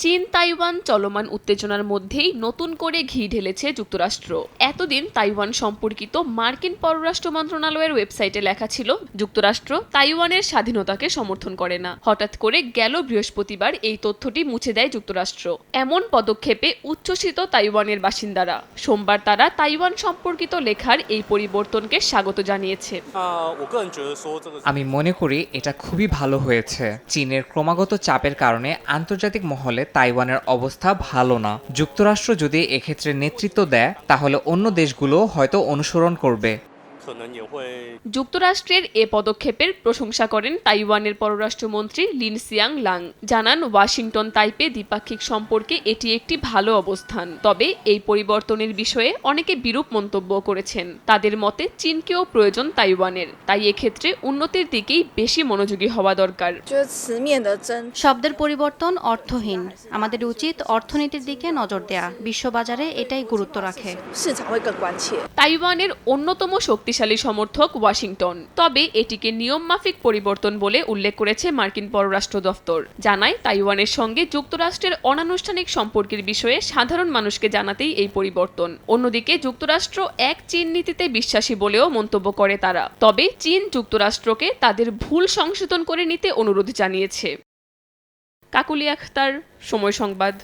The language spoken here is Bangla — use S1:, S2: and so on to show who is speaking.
S1: চীন তাইওয়ান চলমান উত্তেজনার মধ্যেই নতুন করে ঘি ঢেলেছে যুক্তরাষ্ট্র। এতদিন তাইওয়ান সম্পর্কিত মার্কিন পররাষ্ট্র মন্ত্রণালয়ের ওয়েবসাইটে লেখা ছিল যুক্তরাষ্ট্র তাইওয়ানের স্বাধীনতাকে সমর্থন করে না। হঠাৎ করে গেল বৃহস্পতিবার এই তথ্যটি মুছে দেয় যুক্তরাষ্ট্র। এমন পদক্ষেপে উচ্ছ্বসিত তাইওয়ানের বাসিন্দারা সোমবার তারা তাইওয়ান সম্পর্কিত লেখার এই পরিবর্তনকে স্বাগত জানিয়েছে।
S2: আমি মনে করি এটা খুবই ভালো হয়েছে। চীনের ক্রমাগত চাপের কারণে আন্তর্জাতিক মহলে তাইওয়ানের অবস্থা ভালো না। যুক্তরাষ্ট্র যদি এক্ষেত্রে নেতৃত্ব দেয় তাহলে অন্য দেশগুলো হয়তো অনুসরণ করবে।
S1: যুক্তরাষ্ট্রের এ পদক্ষেপের প্রশংসা করেন তাইওয়ানের পররাষ্ট্রমন্ত্রী লিন সিয়াং লাং। জানান ওয়াশিংটন তাইপে দ্বিপাক্ষিক সম্পর্কে এটি একটি ভালো অবস্থান। তবে এই পরিবর্তনের বিষয়ে অনেকে বিরূপ মন্তব্য করেছেন। তাদের মতে চীনকেও প্রয়োজন তাইওয়ানের, তাই এক্ষেত্রে উন্নতির দিকেই বেশি মনোযোগী হওয়া দরকার।
S3: শব্দের পরিবর্তন অর্থহীন। আমাদের উচিত অর্থনীতির দিকে নজর দেয়া। বিশ্ববাজারে এটাই গুরুত্ব রাখে।
S1: তাইওয়ানের অন্যতম শক্তিশালী সমর্থক ওয়াশিংটন, তবে এটিকে নিয়মমাফিক পরিবর্তন বলে উল্লেখ করেছে মার্কিন পররাষ্ট্র দফতর। জানায় তাইওয়ানের সঙ্গে যুক্তরাষ্ট্রের অনানুষ্ঠানিক সম্পর্কের বিষয়ে সাধারণ মানুষকে জানাতেই এই পরিবর্তন। অন্যদিকে যুক্তরাষ্ট্র এক চীন নীতিতে বিশ্বাসী বলেও মন্তব্য করে তারা। তবে চীন যুক্তরাষ্ট্রকে তাদের ভুল সংশোধন করে নিতে অনুরোধ জানিয়েছে। কাকুলি আখতার, সময় সংবাদ।